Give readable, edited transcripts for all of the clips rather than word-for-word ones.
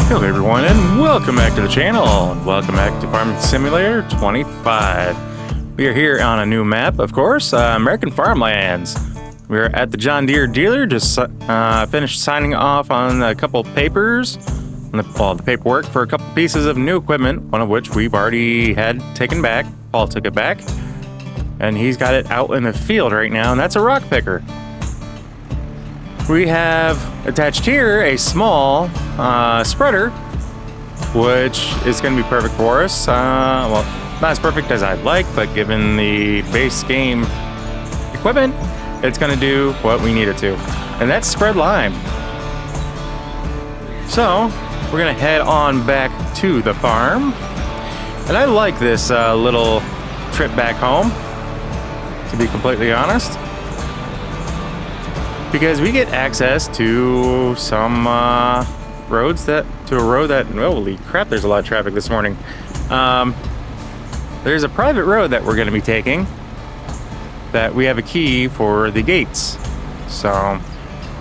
Hello everyone and welcome back to the channel. Welcome back to Farming Simulator 25. We are here on a new map, of course, American Farmlands. We're at the John Deere dealer, just finished signing off on a couple papers, the paperwork for a couple pieces of new equipment, one of which we've already had taken back. Paul took it back, and he's got it out in the field right now, and that's a rock picker. We have attached here a small spreader, which is going to be perfect for us. Well, not as perfect as I'd like, but given the base game equipment, it's going to do what we need it to. And that's spread lime. So, we're going to head on back to the farm. And I like this little trip back home, to be completely honest, because we get access to some roads to a road that, holy crap, there's a lot of traffic this morning. There's a private road that we're going to be taking that we have a key for the gates. So,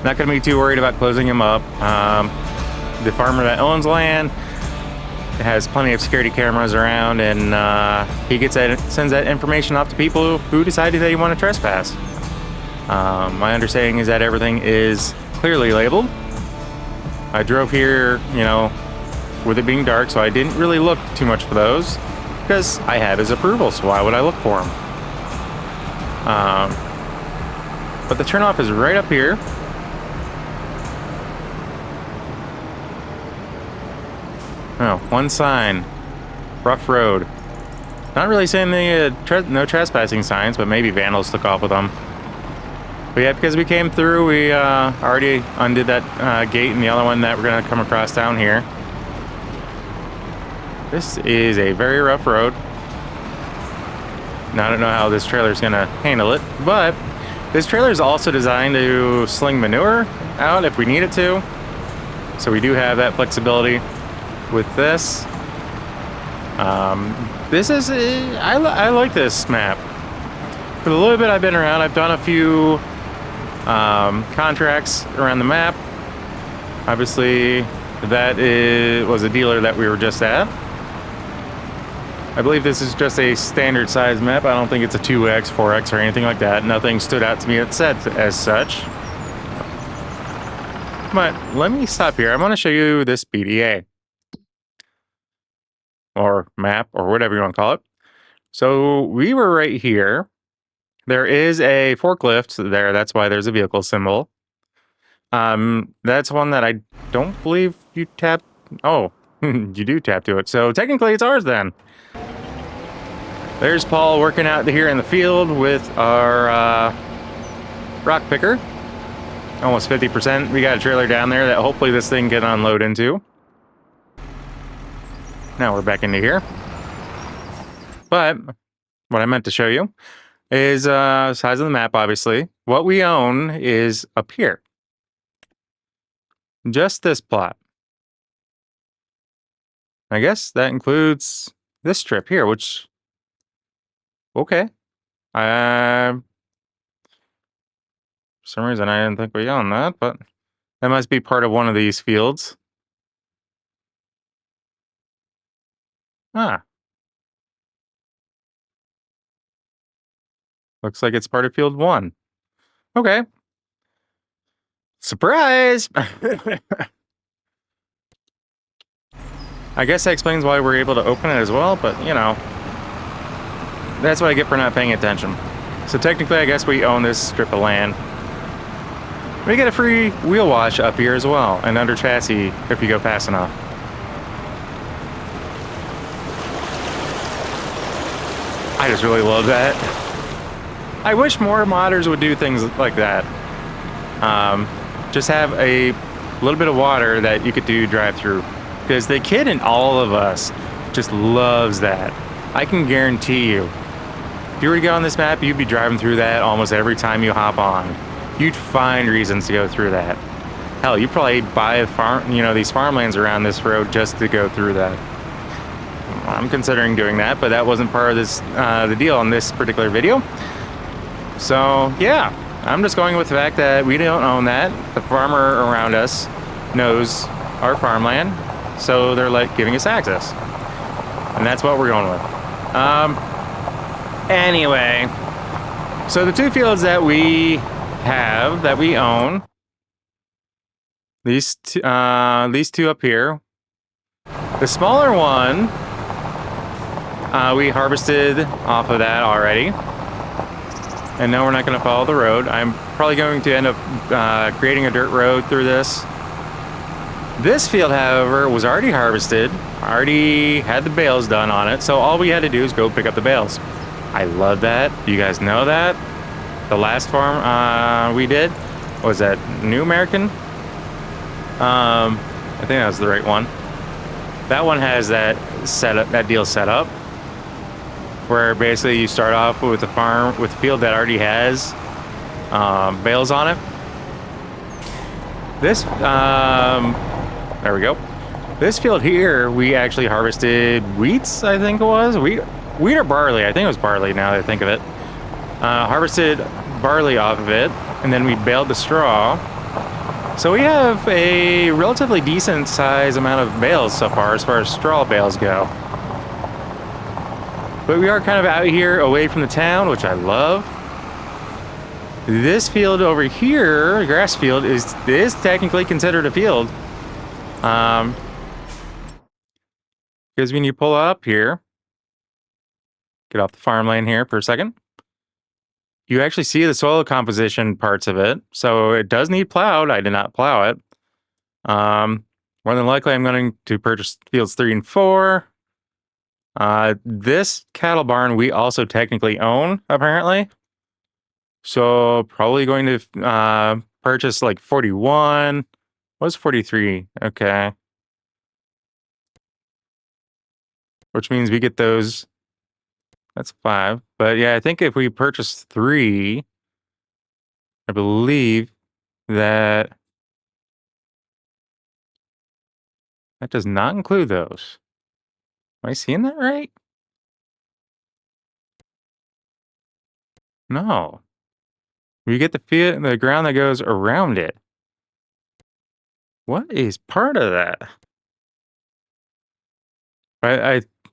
not going to be too worried about closing them up. The farmer that owns land has plenty of security cameras around, and he sends that information off to people who decided they want to trespass. My understanding is that everything is clearly labeled. I drove here, with it being dark, so I didn't really look too much for those because I have his approval, so why would I look for them? But the turnoff is right up here. Oh, one sign. Rough road. Not really saying no trespassing signs, but maybe vandals took off with them. But yeah, because we came through, we already undid that gate and the other one that we're going to come across down here. This is a very rough road. Now, I don't know how this trailer is going to handle it, but this trailer is also designed to sling manure out if we need it to. So we do have that flexibility with this. I like this map. For the little bit I've been around, I've done a few contracts around the map. Obviously, that was a dealer that we were just at. I believe this is just a standard size map. I don't think it's a 2x, 4x, or anything like that. Nothing stood out to me that said as such. But let me stop here. I want to show you this BDA. Or map, or whatever you want to call it. So we were right here. There is a forklift there. That's why there's a vehicle symbol. That's one that I don't believe you tap. Oh, you do tap to it. So technically it's ours then. There's Paul working out here in the field with our rock picker. Almost 50%. We got a trailer down there that hopefully this thing can unload into. Now we're back into here. But what I meant to show you is size of the map, obviously. What we own is up here. Just this plot. I guess that includes this strip here, which, okay. For some reason I didn't think we owned that, but that must be part of one of these fields. Ah. Looks like it's part of field 1. Okay. Surprise! I guess that explains why we're able to open it as well, but, that's what I get for not paying attention. So technically, I guess we own this strip of land. We get a free wheel wash up here as well, and under chassis if you go fast enough. I just really love that. I wish more modders would do things like that. Just have a little bit of water that you could do drive through. Because the kid in all of us just loves that. I can guarantee you, if you were to go on this map, you'd be driving through that almost every time you hop on. You'd find reasons to go through that. Hell, you probably buy these farmlands around this road just to go through that. I'm considering doing that, but that wasn't part of this the deal in this particular video. So yeah, I'm just going with the fact that we don't own that. The farmer around us knows our farmland. so they're like giving us access, and that's what we're going with. Anyway, so the 2 fields that we have, that we own, these two up here. The smaller one, we harvested off of that already. And now we're not going to follow the road. I'm probably going to end up creating a dirt road through this. This field, however, was already harvested. Already had the bales done on it. So all we had to do is go pick up the bales. I love that. You guys know that. The last farm we did, was that New American? I think that was the right one. That one has that setup, that deal set up, where basically you start off with a farm, with a field that already has bales on it. This, there we go. This field here, we actually harvested wheats, I think it was. Wheat or barley, I think it was barley now that I think of it. Harvested barley off of it, and then we baled the straw. So we have a relatively decent size amount of bales so far as straw bales go. But we are kind of out here away from the town, which I love. This field over here, grass field, is technically considered a field. Because when you pull up here, get off the farmland here for a second, you actually see the soil composition parts of it. So it does need plowed. I did not plow it. More than likely, I'm going to purchase fields 3 and 4. This cattle barn we also technically own, apparently. So probably going to purchase like 41. What's 43? Okay. Which means we get those. That's 5. But yeah, I think if we purchase 3, I believe that does not include those. Am I seeing that right? No. We get the ground that goes around it. What is part of that?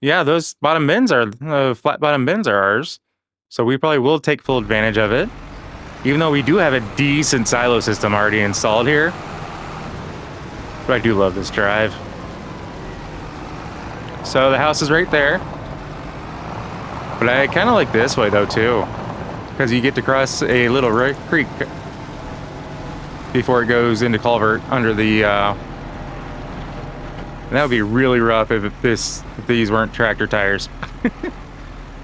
Yeah, those bottom bins are flat bottom bins are ours, so we probably will take full advantage of it. Even though we do have a decent silo system already installed here, but I do love this drive. So the house is right there, but I kind of like this way though too, because you get to cross a little creek before it goes into culvert under the. And that would be really rough if these weren't tractor tires.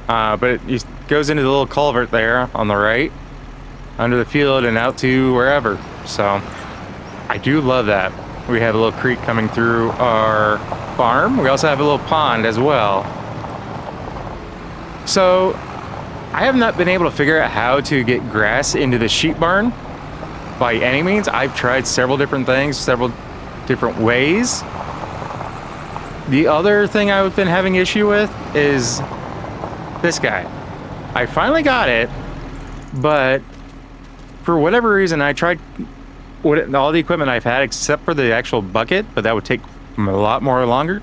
But it goes into the little culvert there on the right, under the field and out to wherever. So I do love that. We have a little creek coming through our farm. We also have a little pond as well. So I have not been able to figure out how to get grass into the sheep barn by any means. I've tried several different things, several different ways. The other thing I've been having issue with is this guy. I finally got it, but for whatever reason, I tried all the equipment I've had except for the actual bucket, but that would take a lot longer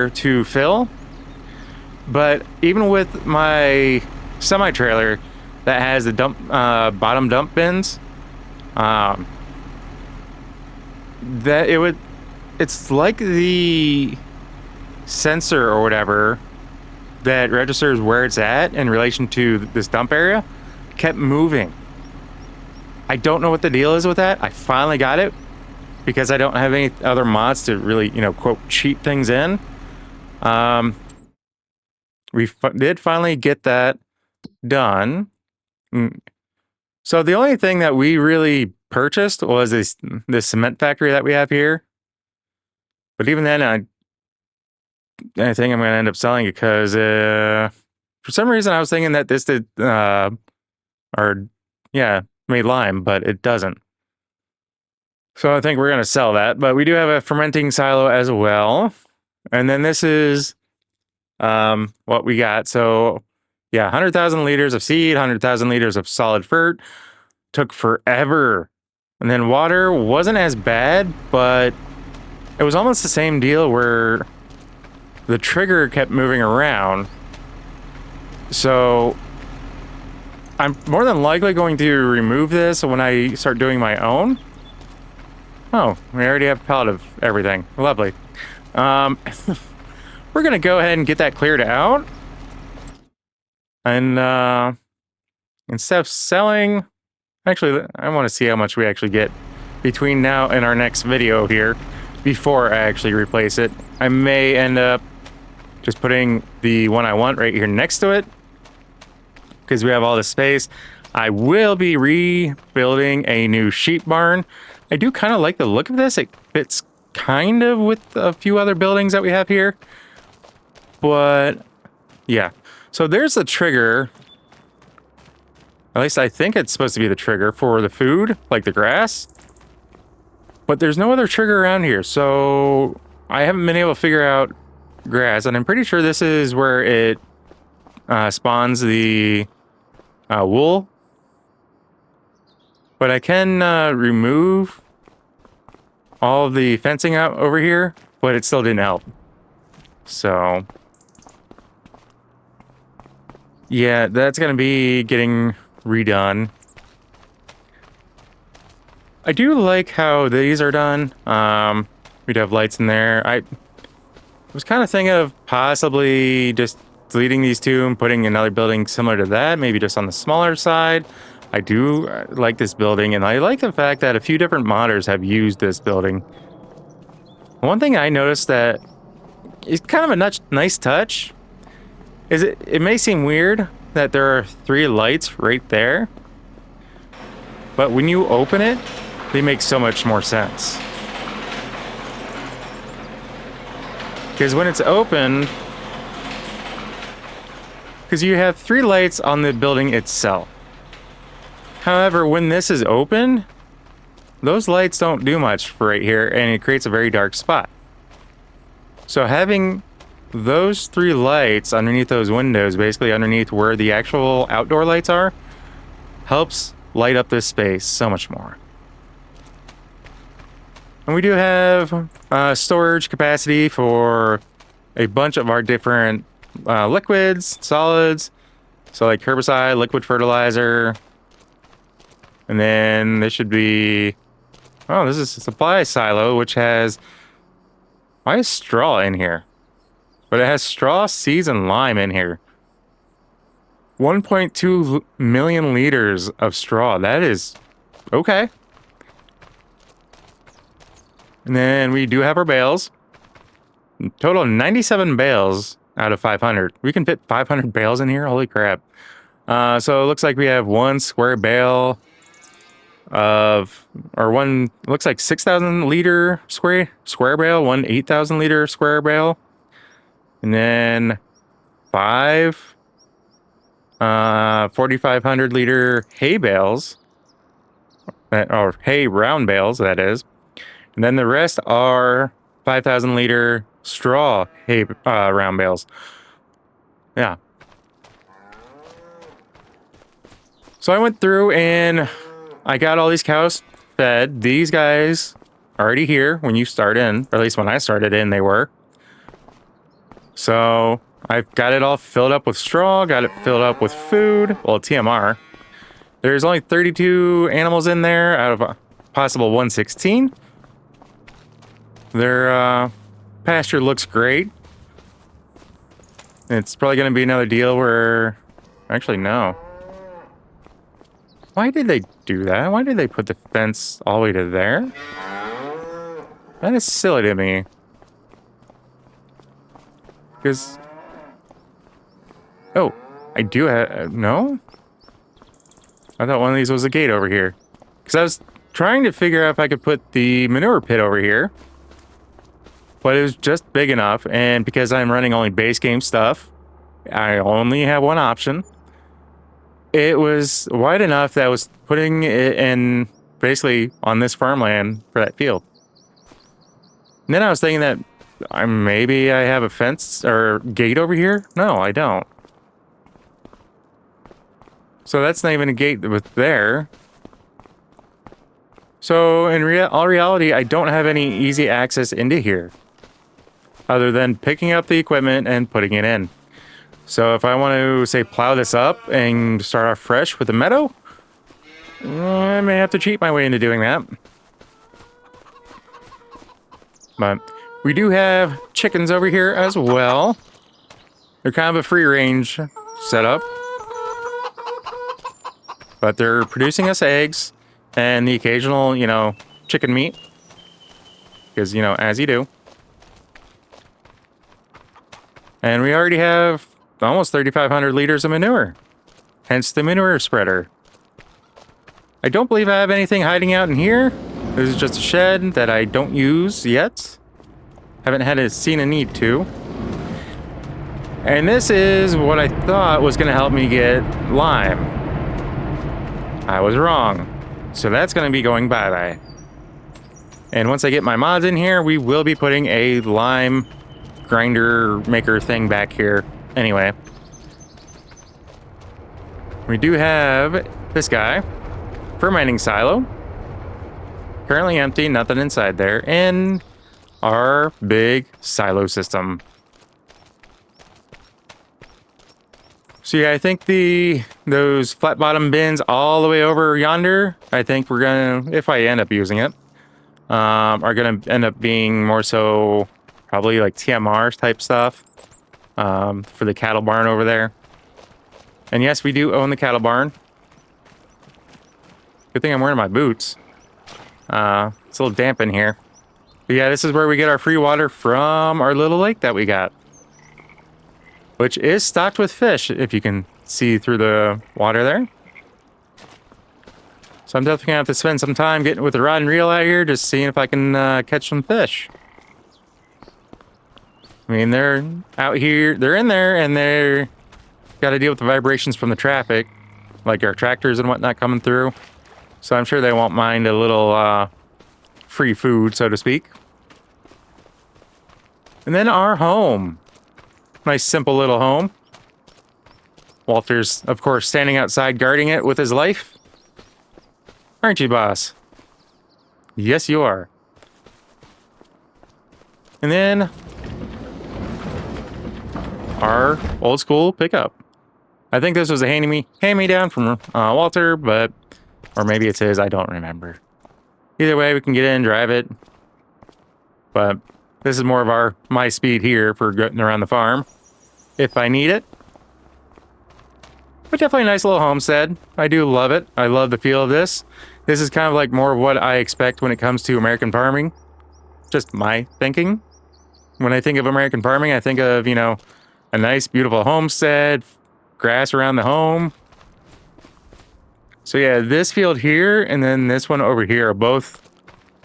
to fill. But even with my semi-trailer that has the bottom dump bins, it's like the sensor or whatever that registers where it's at in relation to this dump area kept moving. I don't know what the deal is with that. I finally got it because I don't have any other mods to really, quote, cheat things in. We did finally get that done. So the only thing that we really purchased was this cement factory that we have here. But even then, I think I'm going to end up selling it because for some reason I was thinking that this made lime, but it doesn't. So I think we're going to sell that. But we do have a fermenting silo as well. And then this is what we got. So yeah, 100,000 liters of seed, 100,000 liters of solid fert. Took forever And then water wasn't as bad, but it was almost the same deal where the trigger kept moving around. So I'm more than likely going to remove this when I start doing my own. Oh, we already have a pallet of everything. Lovely. We're going to go ahead and get that cleared out. And instead of selling... Actually, I want to see how much we actually get between now and our next video here before I actually replace it. I may end up just putting the one I want right here next to it because we have all the space. I will be rebuilding a new sheep barn. I do kind of like the look of this. It fits kind of with a few other buildings that we have here. But yeah, so there's the trigger. At least I think it's supposed to be the trigger for the food, like the grass. But there's no other trigger around here, so I haven't been able to figure out grass. And I'm pretty sure this is where it spawns the wool. But I can remove all of the fencing out over here, but it still didn't help. So yeah, that's going to be getting redone. I do like how these are done. We'd have lights in there. I was kind of thinking of possibly just deleting these two and putting another building similar to that, maybe just on the smaller side. I do like this building, and I like the fact that a few different modders have used this building. One thing I noticed that is kind of a nice touch is it may seem weird that there are 3 lights right there, but when you open it, they make so much more sense. Because when it's open, because you have 3 lights on the building itself. However, when this is open, those lights don't do much for right here, and it creates a very dark spot. So having those 3 lights underneath those windows, basically underneath where the actual outdoor lights are, helps light up this space so much more. And we do have storage capacity for a bunch of our different liquids, solids. So like herbicide, liquid fertilizer. And then there should be... Oh, this is a supply silo, which has... Why is straw in here? But it has straw, seeds, and lime in here. 1.2 million liters of straw. That is okay. And then we do have our bales. Total 97 bales out of 500. We can fit 500 bales in here? Holy crap. So it looks like we have 1 square bale of... Or one... Looks like 6,000 liter square bale. 1 8,000 liter square bale. And then 5 4,500 liter hay bales, or hay round bales, that is. And then the rest are 5,000 liter straw hay round bales. Yeah. So I went through and I got all these cows fed. These guys are already here when you start in, or at least when I started in, they were. So I've got it all filled up with straw, got it filled up with food, well, TMR. There's only 32 animals in there out of a possible 116. Their pasture looks great. It's probably going to be another deal where... Actually, no. Why did they do that? Why did they put the fence all the way to there? That is silly to me. Because... Oh, I do have... No? I thought one of these was a gate over here. Because I was trying to figure out if I could put the manure pit over here. But it was just big enough. And because I'm running only base game stuff, I only have one option. It was wide enough that I was putting it in basically on this farmland for that field. And then I was thinking that maybe I have a fence or gate over here. No, I don't. So that's not even a gate with there. So in all reality, I don't have any easy access into here other than picking up the equipment and putting it in. So if I want to, say, plow this up and start off fresh with a meadow, I may have to cheat my way into doing that. But we do have chickens over here as well. They're kind of a free range setup. But they're producing us eggs and the occasional, chicken meat. Because, as you do. And we already have almost 3,500 liters of manure. Hence the manure spreader. I don't believe I have anything hiding out in here. This is just a shed that I don't use yet. Haven't seen a need to. And this is what I thought was going to help me get lime. I was wrong. So that's going to be going bye-bye. And once I get my mods in here, we will be putting a lime grinder maker thing back here. Anyway. We do have this guy. Fermenting silo. Currently empty, nothing inside there. And our big silo system. So yeah, I think those flat bottom bins all the way over yonder, I think we're gonna, if I end up using it, are gonna end up being more so probably like TMR type stuff for the cattle barn over there. And yes, we do own the cattle barn. Good thing I'm wearing my boots. It's a little damp in here. But yeah, this is where we get our free water from our little lake that we got. Which is stocked with fish, if you can see through the water there. So I'm definitely gonna have to spend some time getting with the rod and reel out here, just seeing if I can catch some fish. I mean, they're out here, they're in there, and they're got to deal with the vibrations from the traffic, like our tractors and whatnot coming through. So I'm sure they won't mind a little free food, so to speak. And then our home. Nice, simple little home. Walter's, of course, standing outside guarding it with his life. Aren't you, boss? Yes, you are. And then our old school pickup. I think this was a hand-me-down from Walter, but, or maybe it's his, I don't remember. Either way, we can get in and drive it. But this is more of my speed here for getting around the farm, if I need it. But definitely a nice little homestead. I do love it. I love the feel of this. This is kind of like more of what I expect when it comes to American farming. Just my thinking. When I think of American farming, I think of, a nice, beautiful homestead, grass around the home. So yeah, this field here and then this one over here are both,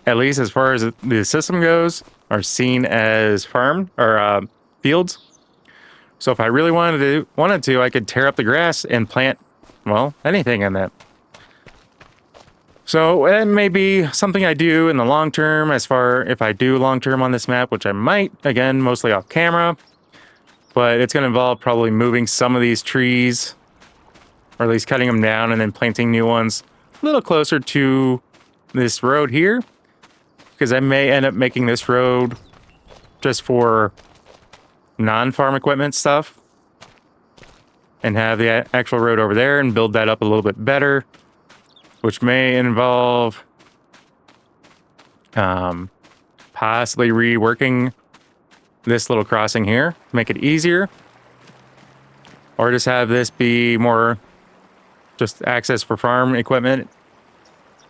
at least as far as the system goes, are seen as farm or fields. So if I really wanted to, I could tear up the grass and plant, well, anything in that. So that may be something I do in the long term, as far if I do long term on this map, which I might, again, mostly off camera. But it's going to involve probably moving some of these trees, or at least cutting them down and then planting new ones a little closer to this road here. Because I may end up making this road just for non-farm equipment stuff. And have the actual road over there and build that up a little bit better. Which may involve possibly reworking this little crossing here to make it easier. Or just have this be more just access for farm equipment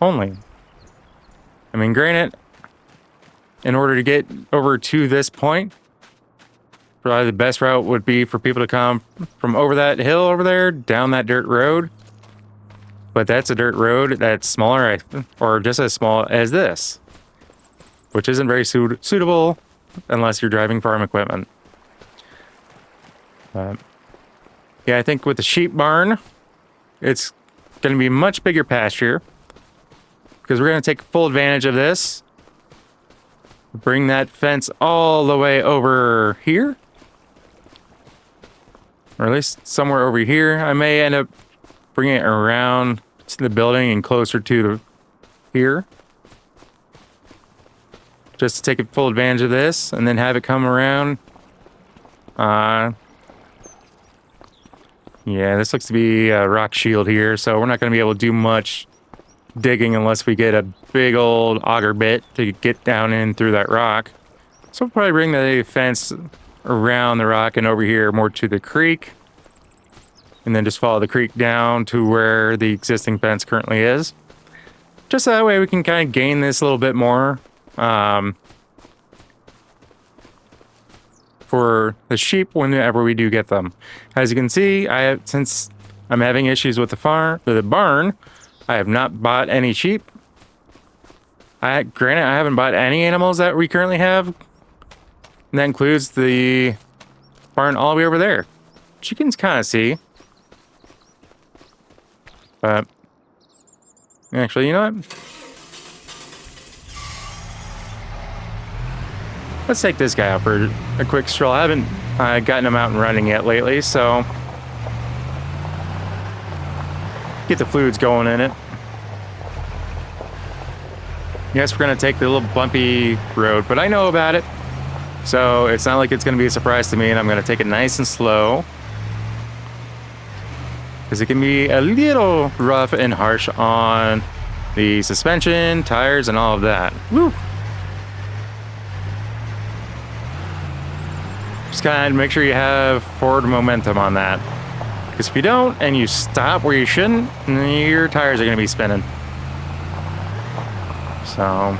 only. I mean, granted, in order to get over to this point, probably the best route would be for people to come from over that hill over there, down that dirt road. But that's a dirt road that's smaller, or just as small as this, which isn't very suitable unless you're driving farm equipment. Yeah, I think with the sheep barn, it's going to be much bigger pasture, because we're going to take full advantage of this. Bring that fence all the way over here, or at least somewhere over here. I may end up bringing it around to the building and closer to here. just to take full advantage of this and then have it come around. Yeah, this looks to be a rock shield here, so we're not going to be able to do much digging unless we get a big old auger bit to get down in through that rock. So we'll probably bring the fence around the rock and over here more to the creek, and then just follow the creek down to where the existing fence currently is. Just that way we can kind of gain this a little bit more. For the sheep whenever we do get them. As you can see, since I'm having issues with the barn, I have not bought any sheep. Granted, I haven't bought any animals that we currently have. And that includes the barn all the way over there. Which you can kind of see. But actually, you know what? Let's take this guy out for a quick stroll. I haven't gotten him out and running yet lately, so get the fluids going in it. Yes, we're going to take the little bumpy road, but I know about it, so it's not like it's going to be a surprise to me, and I'm going to take it nice and slow because it can be a little rough and harsh on the suspension, tires, and all of that. Woo! Just kind of make sure you have forward momentum on that. Because if you don't, and you stop where you shouldn't, your tires are going to be spinning. So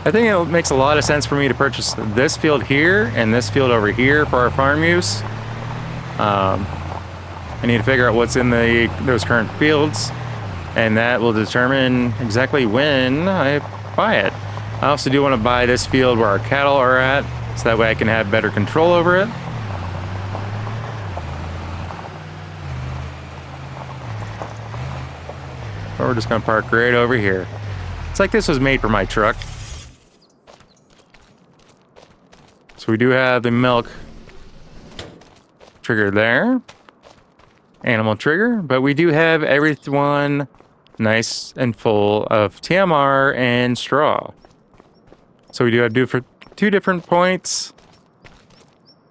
I think it makes a lot of sense for me to purchase this field here and this field over here for our farm use. I need to figure out what's in those current fields, and that will determine exactly when I buy it. I also do want to buy this field where our cattle are at, so that way I can have better control over it. Or we're just going to park right over here. It's like this was made for my truck. So we do have the milk trigger there. Animal trigger. But we do have everyone nice and full of TMR and straw. So we do have two different points.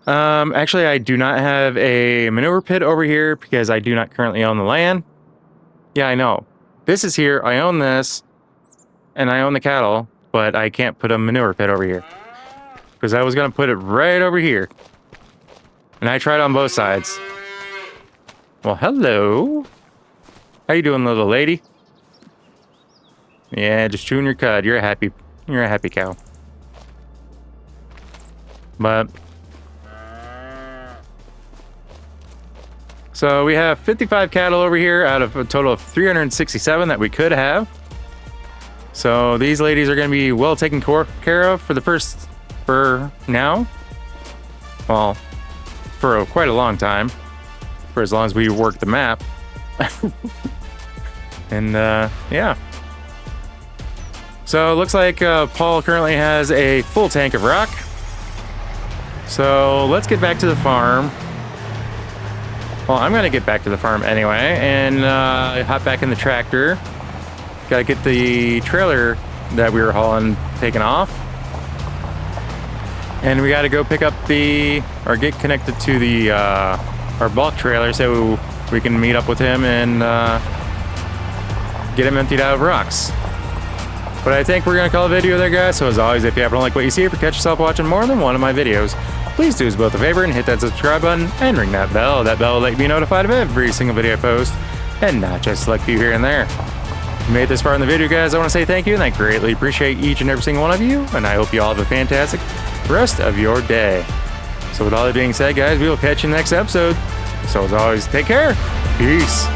Actually, I do not have a manure pit over here because I do not currently own the land. Yeah, I know. This is here. I own this, and I own the cattle, but I can't put a manure pit over here because I was going to put it right over here. And I tried on both sides. Well, hello. How you doing, little lady? Yeah, just chewing your cud. You're a happy cow. But so we have 55 cattle over here out of a total of 367 that we could have. So these ladies are going to be well taken care of for now. Well, for quite a long time, for as long as we work the map. And yeah. So it looks like Paul currently has a full tank of rock. So let's get back to the farm. Well, I'm going to get back to the farm anyway and hop back in the tractor. Got to get the trailer that we were hauling taken off. And we got to go pick up or get connected to our bulk trailer so we can meet up with him and get him emptied out of rocks. But I think we're going to call a video there, guys. So as always, if you happen to like what you see, if you catch yourself watching more than one of my videos, please do us both a favor and hit that subscribe button and ring that bell. That bell will let you be notified of every single video I post, and not just select few here and there. If you made this far in the video, guys, I want to say thank you, and I greatly appreciate each and every single one of you, and I hope you all have a fantastic rest of your day. So with all that being said, guys, we will catch you in the next episode. So as always, take care. Peace.